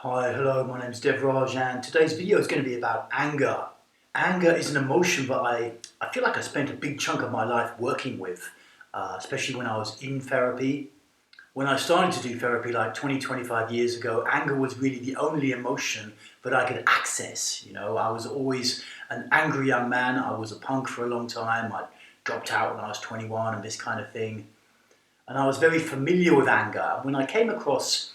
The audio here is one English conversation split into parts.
Hi, hello, my name's Devraj and today's video is going to be about anger. Anger is an emotion that I feel like I spent a big chunk of my life working with, especially when I was in therapy. When I started to do therapy like 25 years ago, anger was really the only emotion that I could access. I was always an angry young man. I was a punk for a long time. I dropped out when I was 21 and this kind of thing. And I was very familiar with anger. When I came across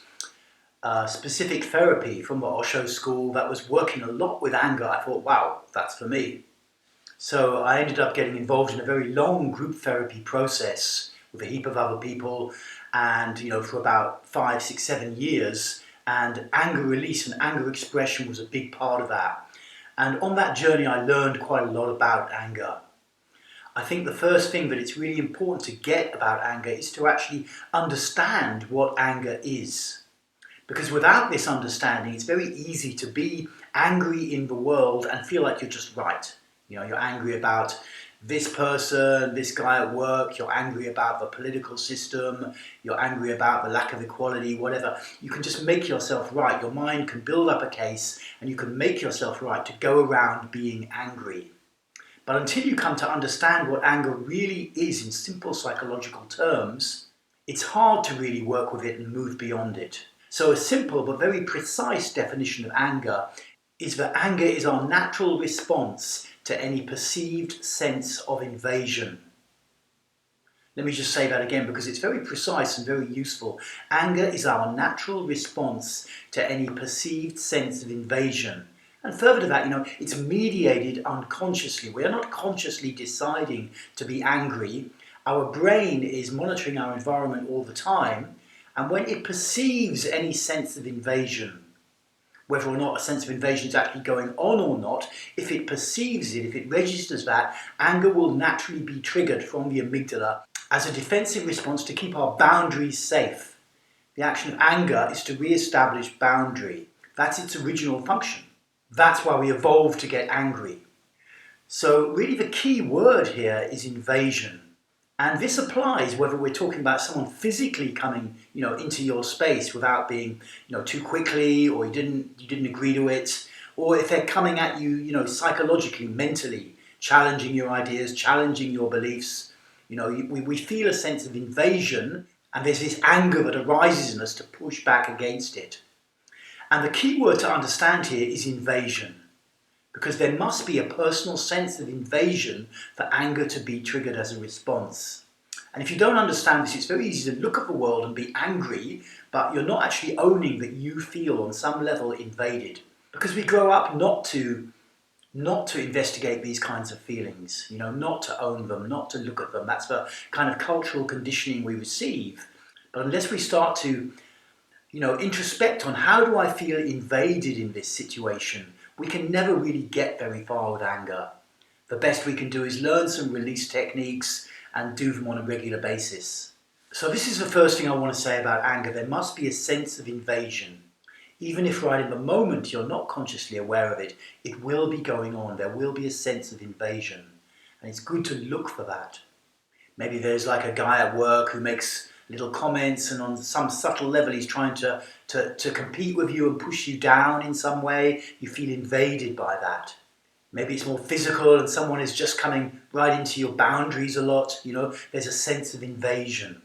specific therapy from the Osho school that was working a lot with anger, I thought, wow, that's for me. So I ended up getting involved in a very long group therapy process with a heap of other people, and for about 5, 6, 7 years. And anger release and anger expression was a big part of that. And on that journey, I learned quite a lot about anger. I think the first thing that it's really important to get about anger is to actually understand what anger is. Because without this understanding, it's very easy to be angry in the world and feel like you're just right. You're angry about this person, this guy at work, you're angry about the political system, you're angry about the lack of equality, whatever. You can just make yourself right. Your mind can build up a case and you can make yourself right to go around being angry. But until you come to understand what anger really is in simple psychological terms, it's hard to really work with it and move beyond it. So a simple but very precise definition of anger is that anger is our natural response to any perceived sense of invasion. Let me just say that again because it's very precise and very useful. Anger is our natural response to any perceived sense of invasion. And further to that, it's mediated unconsciously. We are not consciously deciding to be angry. Our brain is monitoring our environment all the time. And when it perceives any sense of invasion, whether or not a sense of invasion is actually going on or not, if it perceives it, if it registers that, anger will naturally be triggered from the amygdala as a defensive response to keep our boundaries safe. The action of anger is to re-establish boundary. That's its original function. That's why we evolved to get angry. So really the key word here is invasion. And this applies whether we're talking about someone physically coming, into your space without being, too quickly, or you didn't agree to it, or if they're coming at you, psychologically, mentally, challenging your ideas, challenging your beliefs. We feel a sense of invasion, and there's this anger that arises in us to push back against it. And the key word to understand here is invasion, because there must be a personal sense of invasion for anger to be triggered as a response. And if you don't understand this, it's very easy to look at the world and be angry, but you're not actually owning that you feel on some level invaded. Because we grow up not to investigate these kinds of feelings, not to own them, not to look at them. That's the kind of cultural conditioning we receive. But unless we start to introspect on how do I feel invaded in this situation, we can never really get very far with anger. The best we can do is learn some release techniques and do them on a regular basis. So this is the first thing I want to say about anger. There must be a sense of invasion. Even if right in the moment you're not consciously aware of it, it will be going on. There will be a sense of invasion. And it's good to look for that. Maybe there's like a guy at work who makes little comments, and on some subtle level he's trying to compete with you and push you down in some way. You feel invaded by that. Maybe it's more physical and someone is just coming right into your boundaries a lot. There's a sense of invasion.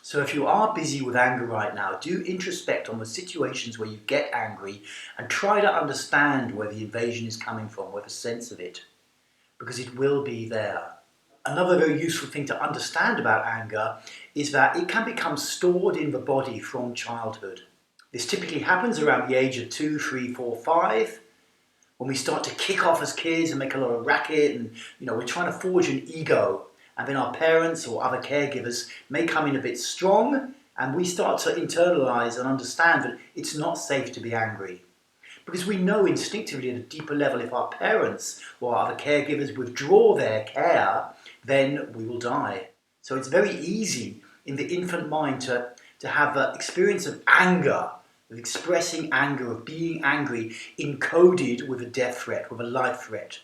So if you are busy with anger right now, do introspect on the situations where you get angry and try to understand where the invasion is coming from, where the sense of it, because it will be there. Another very useful thing to understand about anger is that it can become stored in the body from childhood. This typically happens around the age of 2, 3, 4, 5, when we start to kick off as kids and make a lot of racket, and we're trying to forge an ego, and then our parents or other caregivers may come in a bit strong, and we start to internalize and understand that it's not safe to be angry. Because we know instinctively at a deeper level, if our parents or other caregivers withdraw their care, then we will die. So it's very easy in the infant mind to have the experience of anger, of expressing anger, of being angry, encoded with a death threat, with a life threat.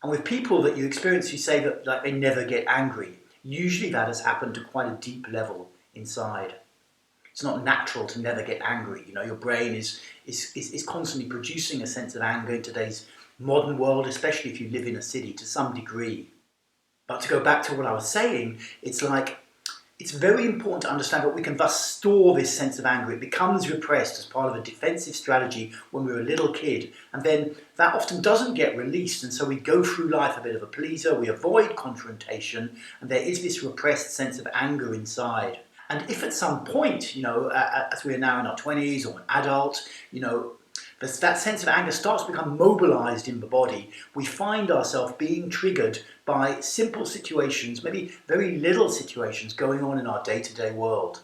And with people that you experience, you say that they never get angry. Usually that has happened to quite a deep level inside. It's not natural to never get angry. You know, your brain is constantly producing a sense of anger in today's modern world, especially if you live in a city to some degree. But to go back to what I was saying, it's very important to understand that we can thus store this sense of anger. It becomes repressed as part of a defensive strategy when we're a little kid, and then that often doesn't get released, and so we go through life a bit of a pleaser, we avoid confrontation, and there is this repressed sense of anger inside. And if at some point, as we are now in our 20s or an adult, that sense of anger starts to become mobilized in the body, we find ourselves being triggered by simple situations, maybe very little situations going on in our day-to-day world.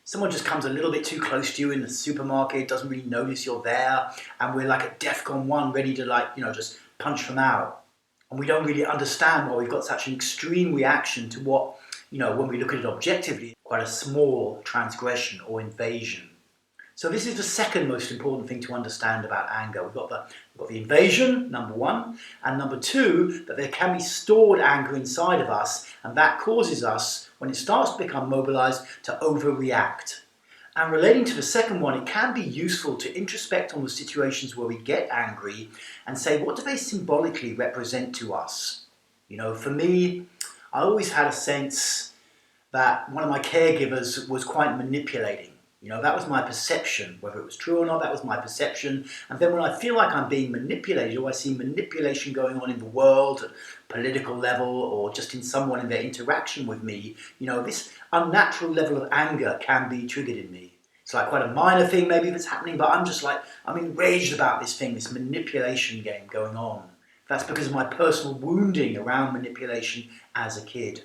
Someone just comes a little bit too close to you in the supermarket, doesn't really notice you're there, and we're like at DEFCON 1, ready to just punch them out. And we don't really understand why we've got such an extreme reaction to what, when we look at it objectively, quite a small transgression or invasion. So this is the second most important thing to understand about anger. We've got the invasion, number one, and number two, that there can be stored anger inside of us, and that causes us, when it starts to become mobilized, to overreact. And relating to the second one, it can be useful to introspect on the situations where we get angry and say, what do they symbolically represent to us? For me, I always had a sense that one of my caregivers was quite manipulating. That was my perception. Whether it was true or not, that was my perception. And then when I feel like I'm being manipulated, or I see manipulation going on in the world, at political level, or just in someone in their interaction with me, this unnatural level of anger can be triggered in me. It's like quite a minor thing maybe that's happening, but I'm enraged about this thing, this manipulation game going on. That's because of my personal wounding around manipulation as a kid.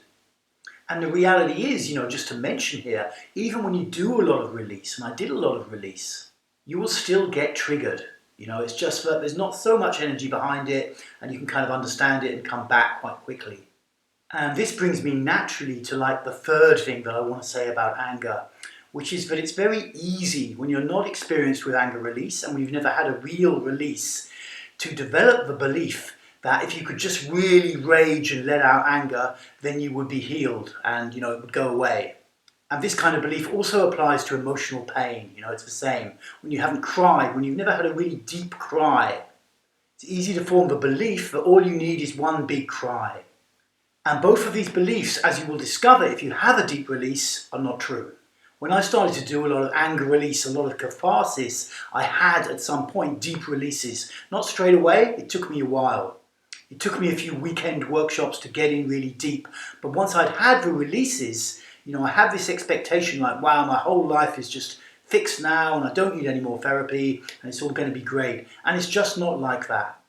And the reality is, just to mention here, even when you do a lot of release, and I did a lot of release, you will still get triggered. It's just that there's not so much energy behind it, and you can kind of understand it and come back quite quickly. And this brings me naturally to the third thing that I want to say about anger, which is that it's very easy when you're not experienced with anger release, and we've never had a real release, to develop the belief that if you could just really rage and let out anger, then you would be healed and, it would go away. And this kind of belief also applies to emotional pain. It's the same. When you haven't cried, when you've never had a really deep cry, it's easy to form the belief that all you need is one big cry. And both of these beliefs, as you will discover if you have a deep release, are not true. When I started to do a lot of anger release, a lot of catharsis, I had at some point deep releases. Not straight away, it took me a while. It took me a few weekend workshops to get in really deep. But once I'd had the releases, I had this expectation wow, my whole life is just fixed now and I don't need any more therapy and it's all going to be great. And it's just not like that.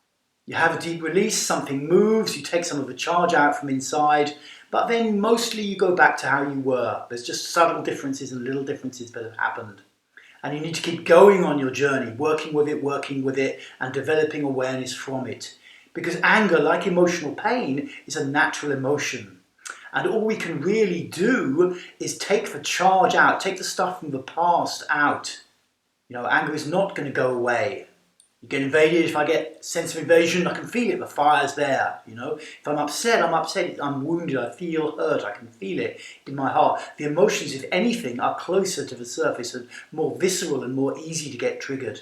You have a deep release, something moves, you take some of the charge out from inside, but then mostly you go back to how you were. There's just subtle differences and little differences that have happened. And you need to keep going on your journey, working with it, and developing awareness from it. Because anger, like emotional pain, is a natural emotion. And all we can really do is take the charge out, take the stuff from the past out. Anger is not going to go away. You get invaded, if I get a sense of invasion, I can feel it, the fire's there. If I'm upset, I'm wounded, I feel hurt, I can feel it in my heart. The emotions, if anything, are closer to the surface and more visceral and more easy to get triggered.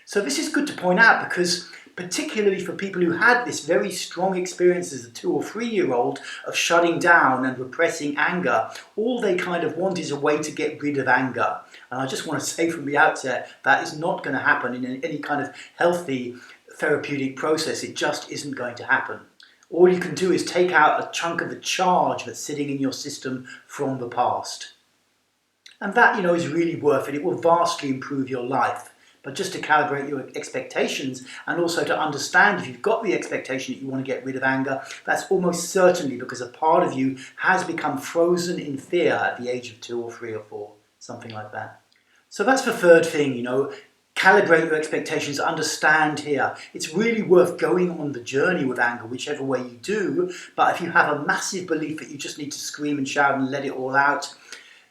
So this is good to point out because particularly for people who had this very strong experience as a 2 or 3-year-old of shutting down and repressing anger, all they kind of want is a way to get rid of anger. And I just want to say from the outset, that is not going to happen in any kind of healthy therapeutic process. It just isn't going to happen. All you can do is take out a chunk of the charge that's sitting in your system from the past. And that, is really worth it. It will vastly improve your life. But just to calibrate your expectations and also to understand if you've got the expectation that you want to get rid of anger, that's almost certainly because a part of you has become frozen in fear at the age of 2 or 3 or 4, something like that. So that's the third thing, calibrate your expectations, understand here. It's really worth going on the journey with anger, whichever way you do. But if you have a massive belief that you just need to scream and shout and let it all out,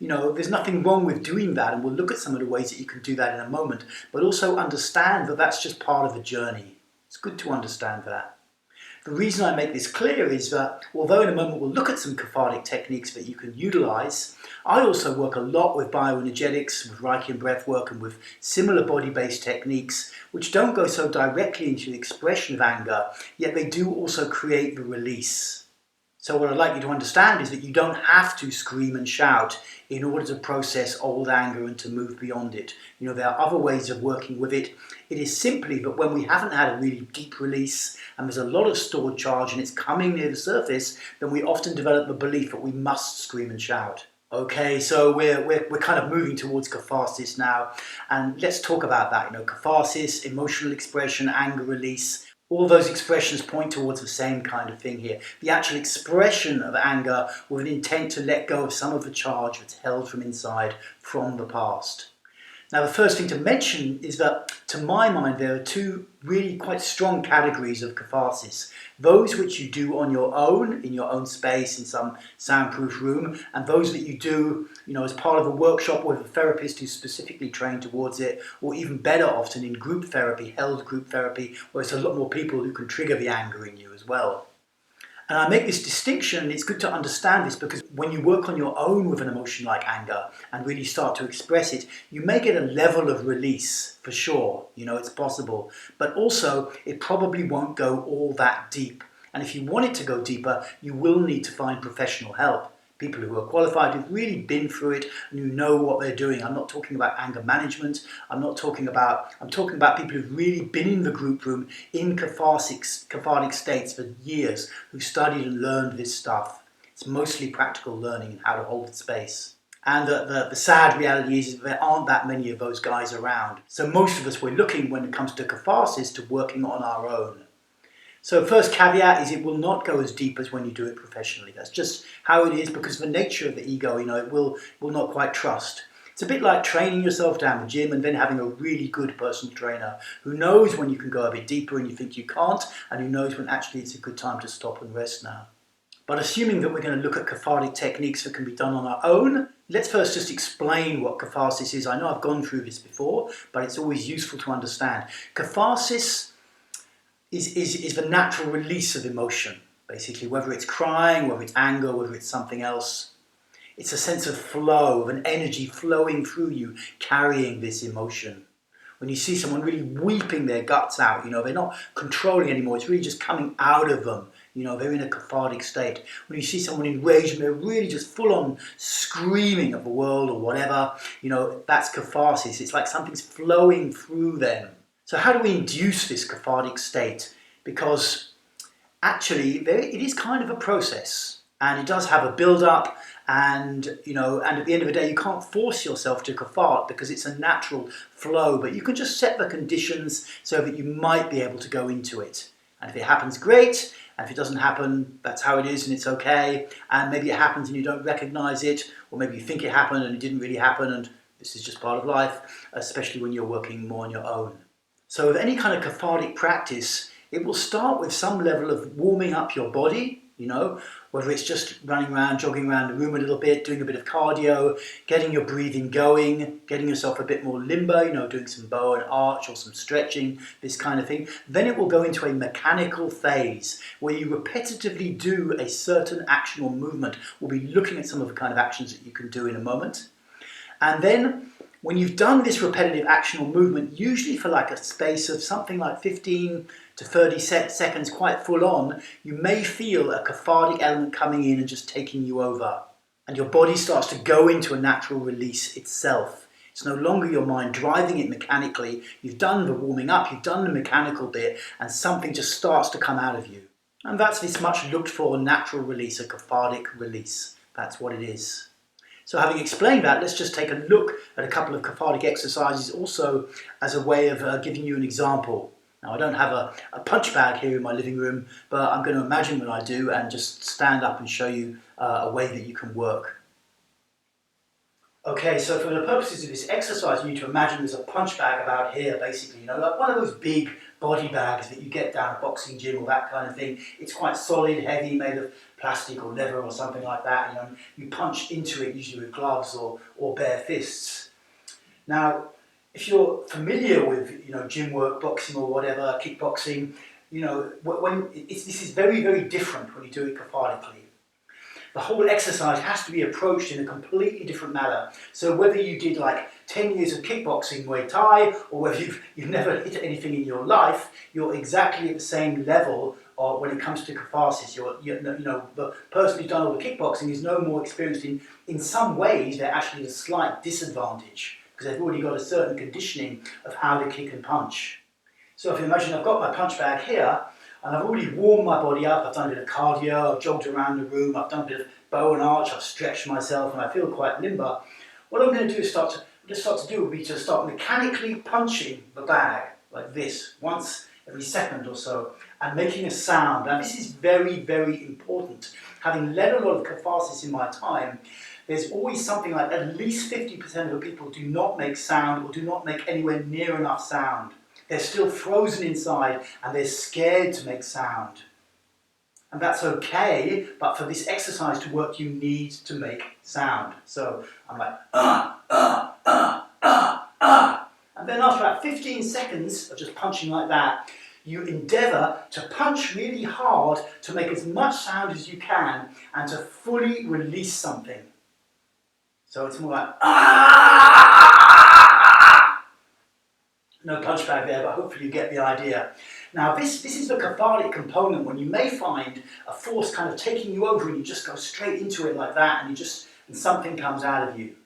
there's nothing wrong with doing that, and we'll look at some of the ways that you can do that in a moment, but also understand that that's just part of the journey. It's good to understand that. The reason I make this clear is that although in a moment we'll look at some cathartic techniques that you can utilize, I also work a lot with bioenergetics, with Reiki and breath work, and with similar body-based techniques which don't go so directly into the expression of anger, yet they do also create the release. So what I'd like you to understand is that you don't have to scream and shout in order to process old anger and to move beyond it. You know, there are other ways of working with it. It is simply that when we haven't had a really deep release and there's a lot of stored charge and it's coming near the surface, then we often develop the belief that we must scream and shout. Okay, so we're kind of moving towards catharsis now, and let's talk about that. You know, catharsis, emotional expression, anger release. All those expressions point towards the same kind of thing here. The actual expression of anger with an intent to let go of some of the charge that's held from inside from the past. Now, the first thing to mention is that, to my mind, there are two really quite strong categories of catharsis. Those which you do on your own, in your own space, in some soundproof room, and those that you do, as part of a workshop with a therapist who's specifically trained towards it, or even better, often in group therapy, held group therapy, where it's a lot more people who can trigger the anger in you as well. And I make this distinction, and it's good to understand this, because when you work on your own with an emotion like anger and really start to express it, you may get a level of release, for sure. It's possible. But also, it probably won't go all that deep. And if you want it to go deeper, you will need to find professional help. People who are qualified, who've really been through it and who know what they're doing. I'm not talking about anger management. I'm talking about people who've really been in the group room in cathartic states for years, who studied and learned this stuff. It's mostly practical learning and how to hold space. And the sad reality is that there aren't that many of those guys around. So most of us, we're looking, when it comes to catharsis, to working on our own. So first caveat is it will not go as deep as when you do it professionally. That's just how it is, because of the nature of the ego, it will not quite trust. It's a bit like training yourself down the gym and then having a really good personal trainer who knows when you can go a bit deeper and you think you can't, and who knows when actually it's a good time to stop and rest now. But assuming that we're going to look at cathartic techniques that can be done on our own, let's first just explain what catharsis is. I know I've gone through this before, but it's always useful to understand. Catharsis is the natural release of emotion, basically, whether it's crying, whether it's anger, whether it's something else. It's a sense of flow, of an energy flowing through you, carrying this emotion. When you see someone really weeping their guts out, they're not controlling anymore, it's really just coming out of them. They're in a cathartic state. When you see someone enraged and they're really just full on screaming at the world or whatever, that's catharsis. It's like something's flowing through them. So how do we induce this cathartic state? Because actually it is kind of a process, and it does have a build-up, and at the end of the day you can't force yourself to cathart because it's a natural flow, but you can just set the conditions so that you might be able to go into it. And if it happens, great, and if it doesn't happen, that's how it is and it's okay, and maybe it happens and you don't recognize it, or maybe you think it happened and it didn't really happen, and this is just part of life, especially when you're working more on your own. So with any kind of cathartic practice, it will start with some level of warming up your body, whether it's just running around, jogging around the room a little bit, doing a bit of cardio, getting your breathing going, getting yourself a bit more limber, doing some bow and arch or some stretching, this kind of thing. Then it will go into a mechanical phase where you repetitively do a certain action or movement. We'll be looking at some of the kind of actions that you can do in a moment. And then when you've done this repetitive action or movement, usually for like a space of something like 15 to 30 seconds, quite full on, you may feel a cathartic element coming in and just taking you over. And your body starts to go into a natural release itself. It's no longer your mind driving it mechanically. You've done the warming up, you've done the mechanical bit, and something just starts to come out of you. And that's this much looked for natural release, a cathartic release. That's what it is. So having explained that, let's just take a look at a couple of cathartic exercises also as a way of giving you an example. Now, I don't have a punch bag here in my living room, but I'm going to imagine that I do and just stand up and show you a way that you can work. Okay, so for the purposes of this exercise, you need to imagine there's a punch bag about here, basically, like one of those big body bags that you get down a boxing gym or that kind of thing. It's quite solid, heavy, made of plastic or leather or something like that. You punch into it usually with gloves or bare fists. Now, if you're familiar with gym work, boxing or whatever, kickboxing, this is very, very different when you do it cathartically. The whole exercise has to be approached in a completely different manner. So whether you did like 10 years of kickboxing, Muay Thai, or whether you've never hit anything in your life, you're exactly at the same level when it comes to catharsis. The person who's done all the kickboxing is no more experienced in some ways. They're actually at a slight disadvantage because they've already got a certain conditioning of how to kick and punch. So if you imagine I've got my punch bag here, and I've already warmed my body up, I've done a bit of cardio, I've jogged around the room, I've done a bit of bow and arch, I've stretched myself and I feel quite limber. What I'm going to do is start to mechanically punching the bag like this, once every second or so, and making a sound. Now this is very, very important. Having led a lot of catharsis in my time, there's always something like at least 50% of the people do not make sound or do not make anywhere near enough sound. They're still frozen inside and they're scared to make sound. And that's okay, but for this exercise to work, you need to make sound. So I'm like, and then after about 15 seconds of just punching like that, you endeavour to punch really hard to make as much sound as you can and to fully release something. So it's more like, no punch bag there, but hopefully you get the idea. Now this is the cathartic component when you may find a force kind of taking you over and you just go straight into it like that and something comes out of you.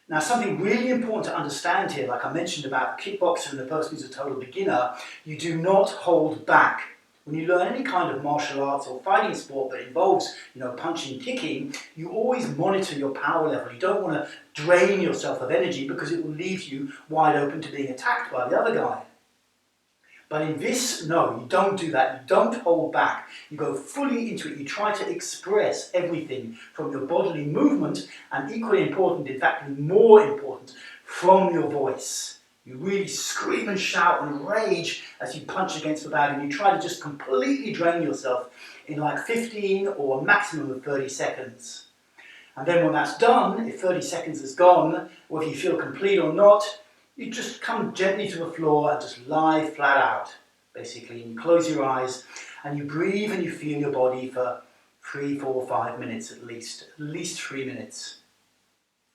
Now something really important to understand here, like I mentioned about the kickboxer and the person who's a total beginner, you do not hold back. When you learn any kind of martial arts or fighting sport that involves, punching, kicking, you always monitor your power level. You don't want to drain yourself of energy because it will leave you wide open to being attacked by the other guy. But in this, no, you don't do that. You don't hold back. You go fully into it. You try to express everything from your bodily movement and equally important, in fact, more important, from your voice. You really scream and shout and rage as you punch against the bag and you try to just completely drain yourself in like 15 or a maximum of 30 seconds. And then when that's done, if 30 seconds is gone, whether you feel complete or not, you just come gently to the floor and just lie flat out, basically. And you close your eyes and you breathe and you feel your body for 3, 4, 5 minutes at least 3 minutes.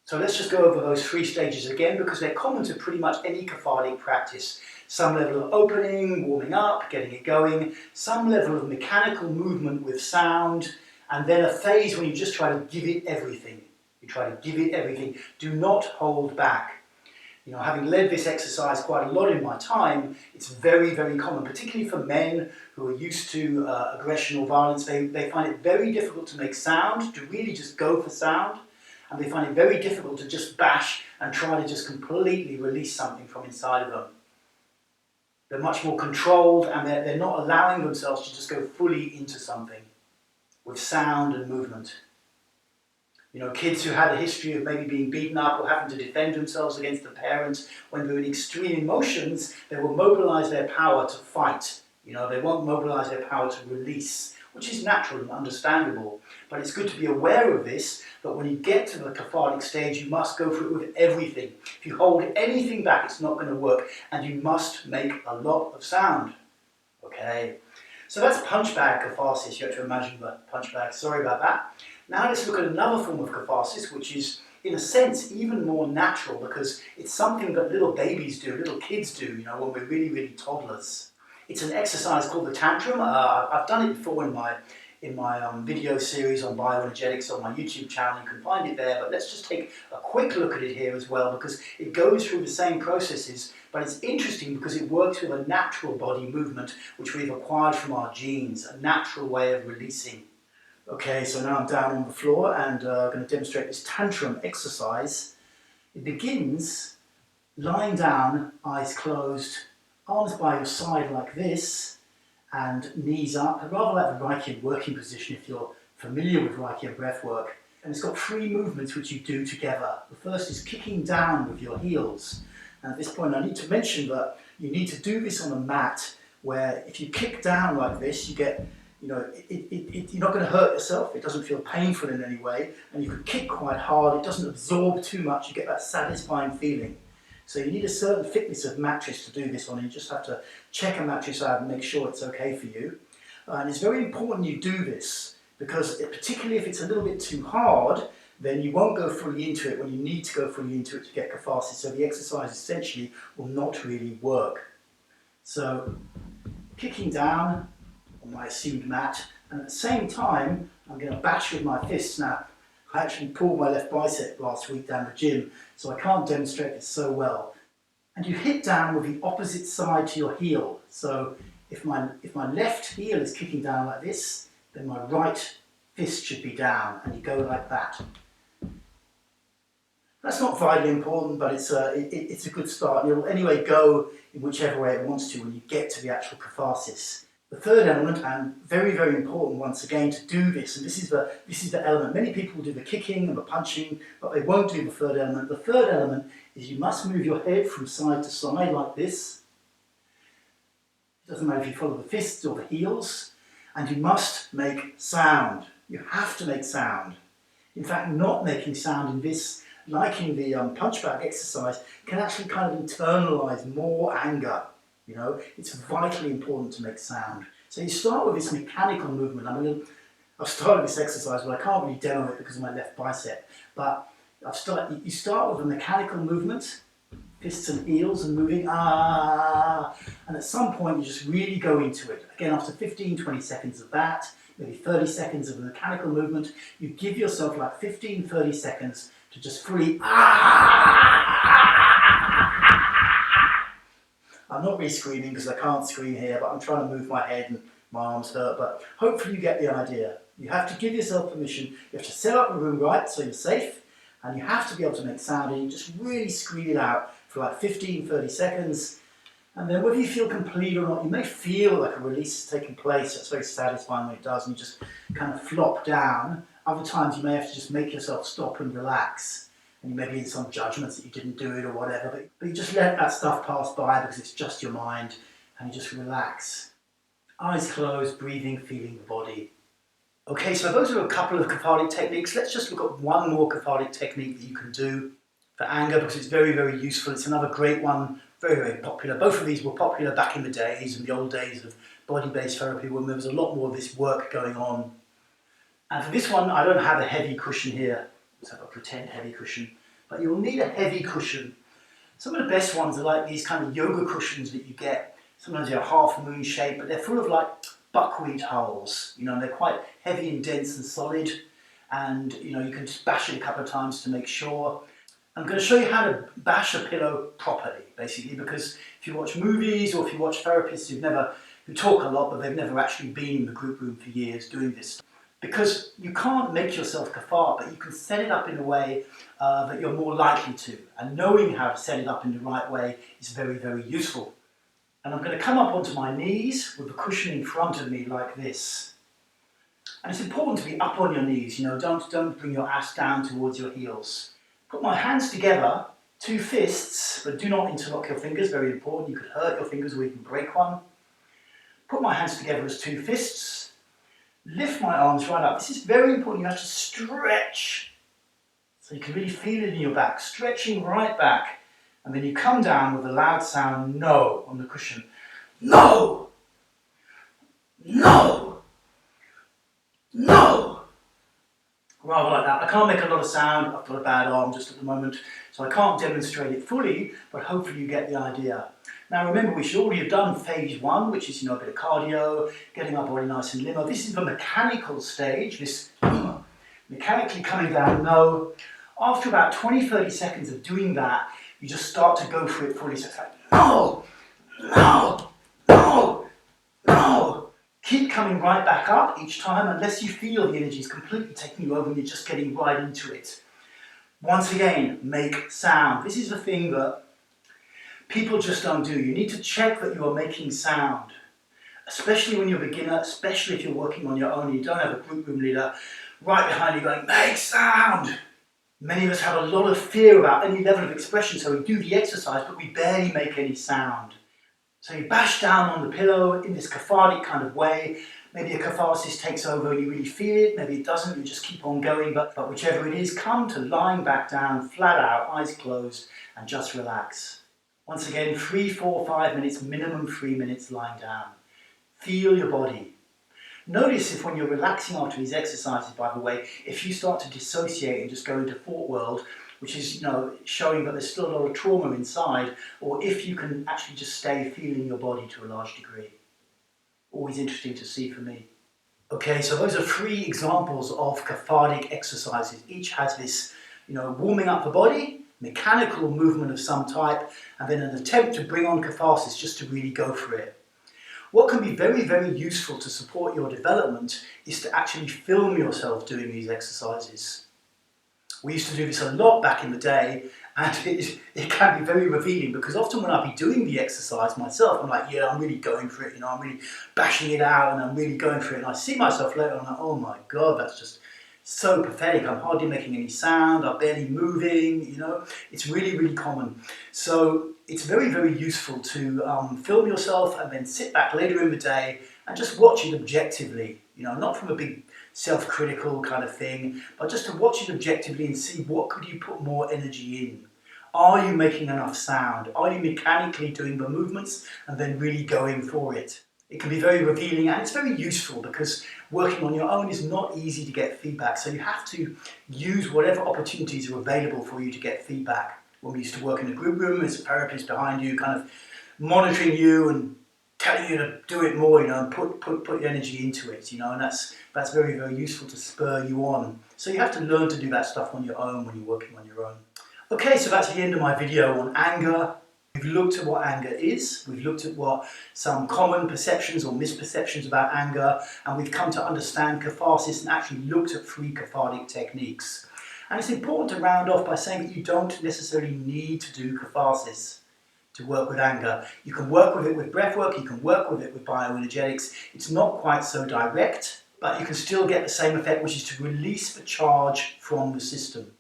So let's just go over those 3 stages again because they're common to pretty much any cathartic practice. Some level of opening, warming up, getting it going, some level of mechanical movement with sound, and then a phase when you just try to give it everything. You try to give it everything. Do not hold back. Having led this exercise quite a lot in my time, it's very, very common, particularly for men who are used to aggression or violence. They find it very difficult to make sound, to really just go for sound. And they find it very difficult to just bash and try to just completely release something from inside of them. They're much more controlled and they're not allowing themselves to just go fully into something with sound and movement. Kids who had a history of maybe being beaten up or having to defend themselves against the parents, when they're in extreme emotions, they will mobilize their power to fight. They won't mobilize their power to release, which is natural and understandable. But it's good to be aware of this, that when you get to the cathartic stage, you must go through it with everything. If you hold anything back, it's not going to work, and you must make a lot of sound. Okay, so that's punch bag catharsis. You have to imagine the punch bag. Sorry about that. Now let's look at another form of catharsis, which is, in a sense, even more natural, because it's something that little babies do, little kids do, when we're really, really toddlers. It's an exercise called the tantrum. I've done it before in my video series on bioenergetics on my YouTube channel. You can find it there, but let's just take a quick look at it here as well, because it goes through the same processes, but it's interesting because it works with a natural body movement which we've acquired from our genes, a natural way of releasing. Okay, so now I'm down on the floor and I'm going to demonstrate this tantrum exercise. It begins lying down, eyes closed, arms by your side like this, and knees up, rather like the Reichian working position if you're familiar with Reichian breath work. And it's got 3 movements which you do together. The first is kicking down with your heels. And at this point I need to mention that you need to do this on a mat where if you kick down like this, you get, you're not going to hurt yourself, it doesn't feel painful in any way, and you can kick quite hard, it doesn't absorb too much, you get that satisfying feeling. So you need a certain thickness of mattress to do this on. You just have to check a mattress out and make sure it's okay for you. And it's very important you do this because particularly if it's a little bit too hard, then you won't go fully into it when you need to go fully into it to get catharsis. So the exercise essentially will not really work. So kicking down on my assumed mat, and at the same time I'm going to bash with my fists. Now I actually pulled my left bicep last week down the gym, so I can't demonstrate this so well. And you hit down with the opposite side to your heel. So if my left heel is kicking down like this, then my right fist should be down, and you go like that. That's not vitally important, but it's a good start. It'll anyway go in whichever way it wants to when you get to the actual catharsis. The third element, and very, very important once again to do this, and this is the element. Many people do the kicking and the punching, but they won't do the third element. The third element is you must move your head from side to side like this. It doesn't matter if you follow the fists or the heels, and you must make sound. You have to make sound. In fact, not making sound in this, like in the punch bag exercise, can actually kind of internalize more anger. You know, it's vitally important to make sound. So you start with this mechanical movement. I've started this exercise, but I can't really demo it because of my left bicep. But you start with a mechanical movement, fists and heels and moving, and at some point you just really go into it. Again, after 15-20 seconds of that, maybe 30 seconds of a mechanical movement, you give yourself like 15-30 seconds to just fully I'm not really screaming because I can't scream here, but I'm trying to move my head and my arms hurt, but hopefully you get the idea. You have to give yourself permission. You have to set up the room right so you're safe, and you have to be able to make sound, and you just really scream it out for like 15-30 seconds. And then whether you feel complete or not, you may feel like a release is taking place. That's very satisfying when it does, and you just kind of flop down. Other times you may have to just make yourself stop and relax. And you may be in some judgments that you didn't do it or whatever, but you just let that stuff pass by because it's just your mind, and you just relax. Eyes closed, breathing, feeling the body. Okay, so those are a couple of cathartic techniques. Let's just look at one more cathartic technique that you can do for anger because it's very, very useful. It's another great one, very, very popular. Both of these were popular back in the days, in the old days of body-based therapy when there was a lot more of this work going on. And for this one, I don't have a heavy cushion here. So I've got a pretend heavy cushion, but you'll need a heavy cushion. Some of the best ones are like these kind of yoga cushions that you get. Sometimes they're half moon shape, but they're full of like buckwheat hulls. You know, they're quite heavy and dense and solid, and you know you can just bash it a couple of times to make sure. I'm going to show you how to bash a pillow properly, basically, because if you watch movies or if you watch therapists who talk a lot, but they've never actually been in the group room for years doing this. Because you can't make yourself cathartic, but you can set it up in a way that you're more likely to. And knowing how to set it up in the right way is very, very useful. And I'm going to come up onto my knees with the cushion in front of me like this. And it's important to be up on your knees, you know, don't bring your ass down towards your heels. Put my hands together, two fists, but do not interlock your fingers, very important. You could hurt your fingers or even break one. Put my hands together as two fists. Lift my arms right up. This is very important. You have to stretch so you can really feel it in your back, stretching right back. And then you come down with a loud sound, no, on the cushion. No! No! No! Rather like that. I can't make a lot of sound. I've got a bad arm just at the moment, so I can't demonstrate it fully, but hopefully you get the idea. Now remember, we should already have done phase one, which is, you know, a bit of cardio, getting our body nice and limber. This is the mechanical stage, this mechanically coming down, no. After about 20-30 seconds of doing that, you just start to go for it fully. So it's like, no, no, no, no. Keep coming right back up each time unless you feel the energy is completely taking you over and you're just getting right into it. Once again, make sound. This is the thing that people just don't do. You need to check that you are making sound, especially when you're a beginner, especially if you're working on your own and you don't have a group room leader right behind you going, make sound. Many of us have a lot of fear about any level of expression, so we do the exercise, but we barely make any sound. So you bash down on the pillow in this cathartic kind of way. Maybe a catharsis takes over and you really feel it, maybe it doesn't, you just keep on going, but whichever it is, come to lying back down, flat out, eyes closed, and just relax. Once again, 3, 4, 5 minutes, minimum 3 minutes lying down. Feel your body. Notice if when you're relaxing after these exercises, by the way, if you start to dissociate and just go into thought world, which is, showing that there's still a lot of trauma inside, or if you can actually just stay feeling your body to a large degree. Always interesting to see for me. Okay, so those are 3 examples of cathartic exercises. Each has this, warming up the body, mechanical movement of some type, and then an attempt to bring on catharsis, just to really go for it. What can be very, very useful to support your development is to actually film yourself doing these exercises. We used to do this a lot back in the day, and it can be very revealing, because often when I be doing the exercise myself, I'm like, yeah, I'm really going for it, I'm really bashing it out and I'm really going for it. And I see myself later, I'm like, oh my God, that's just so pathetic. I'm hardly making any sound, I'm barely moving, It's really, really common. So it's very, very useful to film yourself and then sit back later in the day and just watch it objectively, not from a big self-critical kind of thing, but just to watch it objectively and see what could you put more energy in. Are you making enough sound? Are you mechanically doing the movements and then really going for it? It can be very revealing, and it's very useful, because working on your own is not easy to get feedback, so you have to use whatever opportunities are available for you to get feedback. When we used to work in a group room, there's a therapist behind you kind of monitoring you and telling you to do it more, and put your energy into it, and that's very, very useful to spur you on. So you have to learn to do that stuff on your own when you're working on your own. Okay, so that's the end of my video on anger. We've looked at what anger is, we've looked at what some common perceptions or misperceptions about anger, and we've come to understand catharsis and actually looked at 3 cathartic techniques. And it's important to round off by saying that you don't necessarily need to do catharsis to work with anger. You can work with it with breath work, you can work with it with bioenergetics. It's not quite so direct, but you can still get the same effect, which is to release the charge from the system.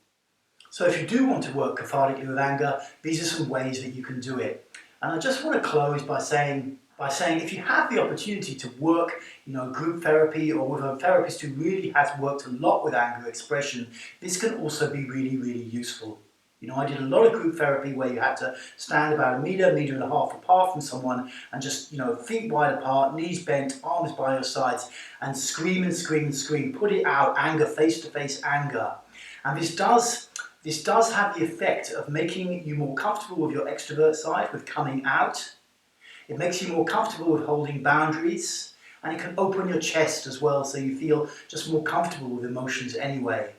So if you do want to work cathartically with anger, these are some ways that you can do it. And I just want to close by saying if you have the opportunity to work, group therapy or with a therapist who really has worked a lot with anger expression, this can also be really, really useful. I did a lot of group therapy where you had to stand about a metre and a half apart from someone and just, feet wide apart, knees bent, arms by your sides, and scream and scream and scream. Put it out, anger, face-to-face anger. And this does have the effect of making you more comfortable with your extrovert side, with coming out. It makes you more comfortable with holding boundaries, and it can open your chest as well, so you feel just more comfortable with emotions anyway.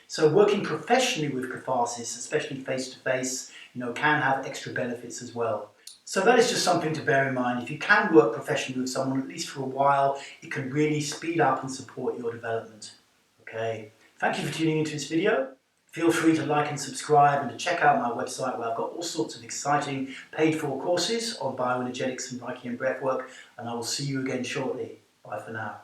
So working professionally with catharsis, especially face-to-face, can have extra benefits as well. So that is just something to bear in mind. If you can work professionally with someone, at least for a while, it can really speed up and support your development. Okay, thank you for tuning into this video. Feel free to like and subscribe, and to check out my website, where I've got all sorts of exciting paid-for courses on bioenergetics and Reiki and breathwork, and I will see you again shortly. Bye for now.